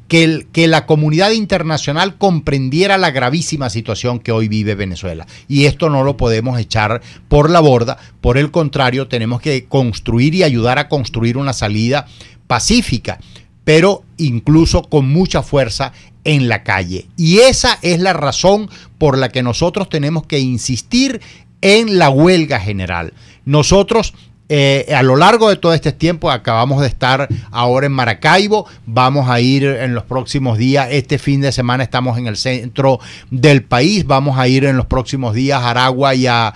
que la comunidad internacional comprendiera la gravísima situación que hoy vive Venezuela. Y esto no lo podemos echar por la borda, por el contrario, tenemos que construir y ayudar a construir una salida pacífica, pero incluso con mucha fuerza en la calle. Y esa es la razón por la que nosotros tenemos que insistir en la huelga general. Nosotros a lo largo de todo este tiempo, acabamos de estar ahora en Maracaibo, vamos a ir en los próximos días, este fin de semana estamos en el centro del país, vamos a ir en los próximos días a Aragua y a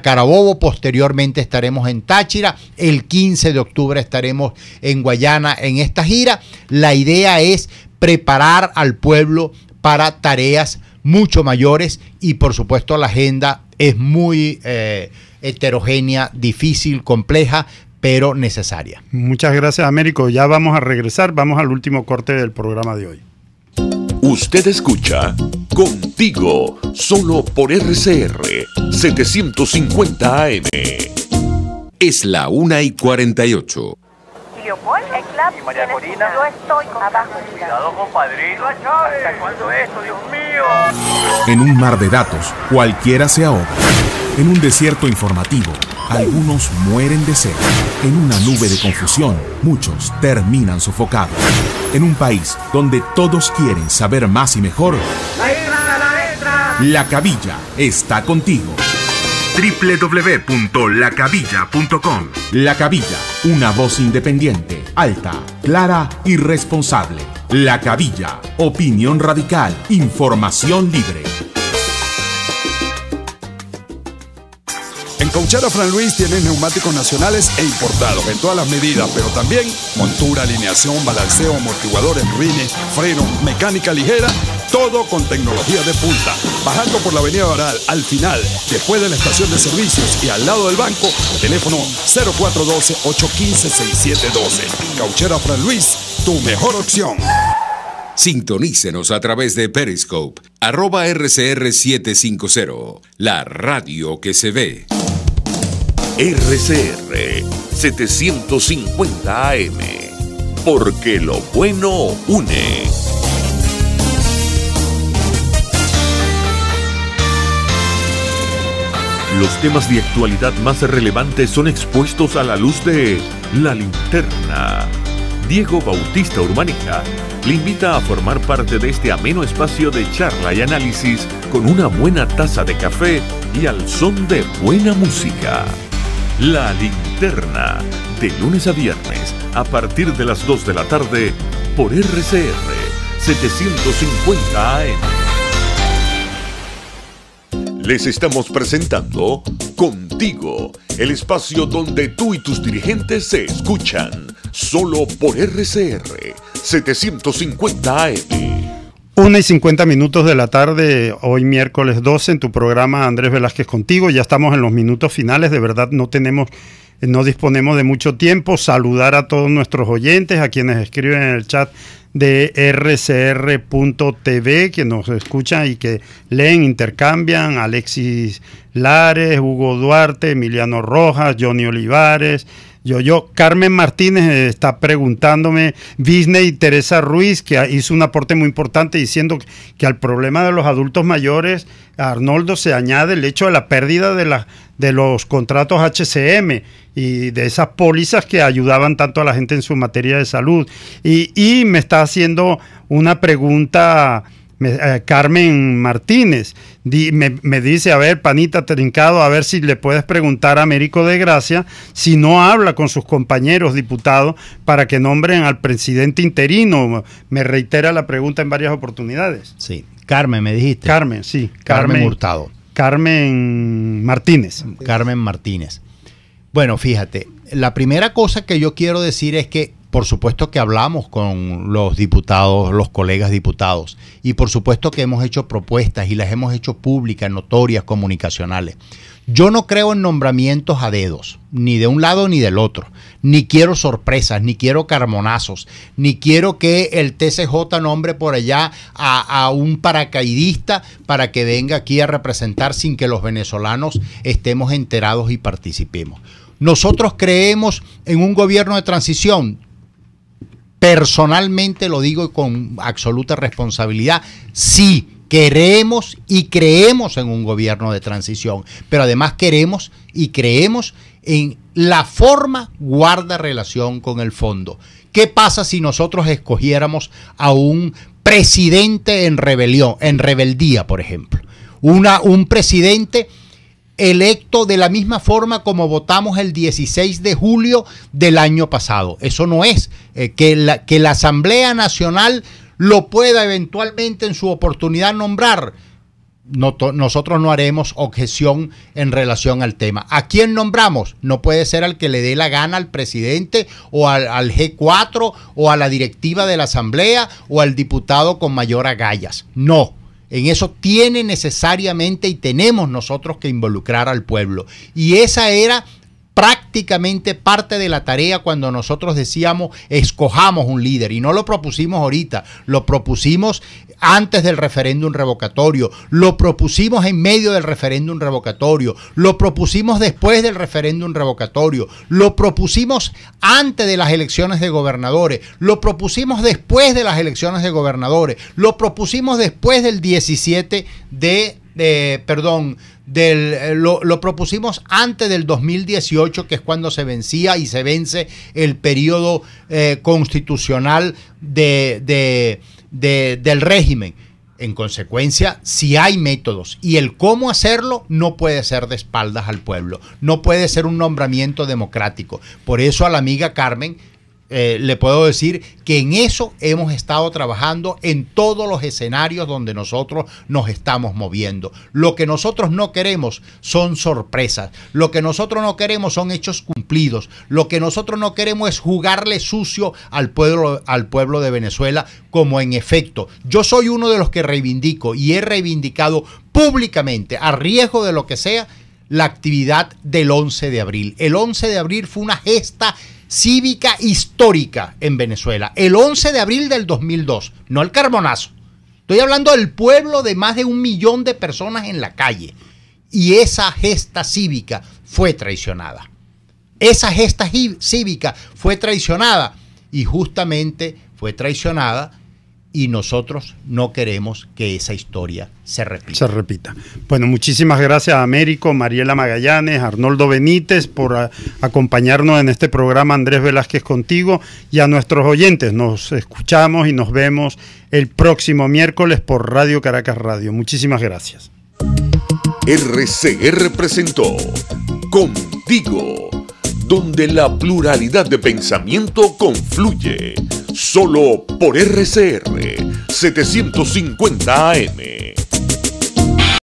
Carabobo, posteriormente estaremos en Táchira, el 15 de octubre estaremos en Guayana en esta gira. La idea es preparar al pueblo para tareas mucho mayores y por supuesto la agenda es muy heterogénea, difícil, compleja, pero necesaria. Muchas gracias, Américo. Ya vamos a regresar, vamos al último corte del programa de hoy. Usted escucha Contigo, solo por RCR 750 AM. Es la 1:48. Leopoldo, el club, y María Corina, yo estoy abajo. Cuidado, compadrito. ¿Hasta cuándo esto, Dios mío? En un mar de datos, cualquiera se ahoga. En un desierto informativo, algunos mueren de sed. En una nube de confusión, muchos terminan sofocados. En un país donde todos quieren saber más y mejor, La Cabilla está contigo. www.lacabilla.com. La Cabilla, una voz independiente, alta, clara y responsable. La Cabilla, opinión radical, información libre. En Cauchera Fran Luis tienes neumáticos nacionales e importados en todas las medidas, pero también montura, alineación, balanceo, amortiguadores, rines, frenos, mecánica ligera, todo con tecnología de punta. Bajando por la avenida Baral, al final, después de la estación de servicios y al lado del banco, teléfono 0412-815-6712. Cauchera Fran Luis, tu mejor opción. Sintonícenos a través de Periscope, @RCR750, la radio que se ve. RCR 750 AM. Porque lo bueno une. Los temas de actualidad más relevantes son expuestos a la luz de La Linterna. Diego Bautista Urbaneja le invita a formar parte de este ameno espacio de charla y análisis con una buena taza de café y al son de buena música. La Linterna, de lunes a viernes, a partir de las 2 de la tarde, por RCR 750 AM. Les estamos presentando Contigo, el espacio donde tú y tus dirigentes se escuchan, solo por RCR 750 AM. 1:50 de la tarde, hoy miércoles 12, en tu programa Andrés Velázquez Contigo. Ya estamos en los minutos finales, de verdad no disponemos de mucho tiempo. Saludar a todos nuestros oyentes, a quienes escriben en el chat de rcr.tv, que nos escuchan y que leen, intercambian: Alexis Lares, Hugo Duarte, Emiliano Rojas, Johnny Olivares, yo. Carmen Martínez está preguntándome, Disney y Teresa Ruiz, que hizo un aporte muy importante diciendo que al problema de los adultos mayores, Arnoldo, se añade el hecho de la pérdida de los contratos HCM y de esas pólizas que ayudaban tanto a la gente en su materia de salud. Y me está haciendo una pregunta Carmen Martínez, me dice, a ver, panita trincado, a ver si le puedes preguntar a Américo de Gracia si no habla con sus compañeros diputados para que nombren al presidente interino. Me reitera la pregunta en varias oportunidades. Sí, Carmen, me dijiste. Carmen, sí. Carmen Hurtado. Carmen Martínez. Carmen Martínez. Bueno, fíjate, la primera cosa que yo quiero decir es que por supuesto que hablamos con los diputados, los colegas diputados, y por supuesto que hemos hecho propuestas y las hemos hecho públicas, notorias, comunicacionales. Yo no creo en nombramientos a dedos, ni de un lado ni del otro. Ni quiero sorpresas, ni quiero carmonazos, ni quiero que el TCJ nombre por allá a un paracaidista para que venga aquí a representar sin que los venezolanos estemos enterados y participemos. Nosotros creemos en un gobierno de transición. Personalmente lo digo con absoluta responsabilidad, sí, queremos y creemos en un gobierno de transición, pero además queremos y creemos en la forma guarda relación con el fondo. ¿Qué pasa si nosotros escogiéramos a un presidente en rebelión, en rebeldía, por ejemplo? Un presidente electo de la misma forma como votamos el 16 de julio del año pasado. Eso no es que la Asamblea Nacional lo pueda eventualmente en su oportunidad nombrar. Nosotros no haremos objeción en relación al tema. ¿A quién nombramos? No puede ser al que le dé la gana al presidente o al G4 o a la directiva de la Asamblea o al diputado con mayor agallas. No. En eso tiene necesariamente y tenemos nosotros que involucrar al pueblo. Y esa era prácticamente parte de la tarea cuando nosotros decíamos escojamos un líder. Y no lo propusimos ahorita, lo propusimos antes del referéndum revocatorio, lo propusimos en medio del referéndum revocatorio, lo propusimos después del referéndum revocatorio, lo propusimos antes de las elecciones de gobernadores, lo propusimos después de las elecciones de gobernadores, lo propusimos después del 17 lo propusimos antes del 2018, que es cuando se vencía y se vence el periodo constitucional del régimen. En consecuencia, si hay métodos y el cómo hacerlo no puede ser de espaldas al pueblo, no puede ser un nombramiento democrático. Por eso a la amiga Carmen le puedo decir que en eso hemos estado trabajando en todos los escenarios donde nosotros nos estamos moviendo. Lo que nosotros no queremos son sorpresas. Lo que nosotros no queremos son hechos cumplidos. Lo que nosotros no queremos es jugarle sucio al pueblo de Venezuela, como en efecto yo soy uno de los que reivindico y he reivindicado públicamente, a riesgo de lo que sea, la actividad del 11 de abril. El 11 de abril fue una gesta cívica histórica en Venezuela. El 11 de abril del 2002, no el carbonazo. Estoy hablando del pueblo de más de 1 millón de personas en la calle. Y esa gesta cívica fue traicionada. Esa gesta cívica fue traicionada y justamente fue traicionada y nosotros no queremos que esa historia se repita. Bueno, muchísimas gracias a Américo, Mariela Magallanes, Arnoldo Benítez por acompañarnos en este programa, Andrés Velázquez contigo, y a nuestros oyentes. Nos escuchamos y nos vemos el próximo miércoles por Radio Caracas Radio. Muchísimas gracias. RCR presentó Contigo, donde la pluralidad de pensamiento confluye. Solo por RCR 750 AM.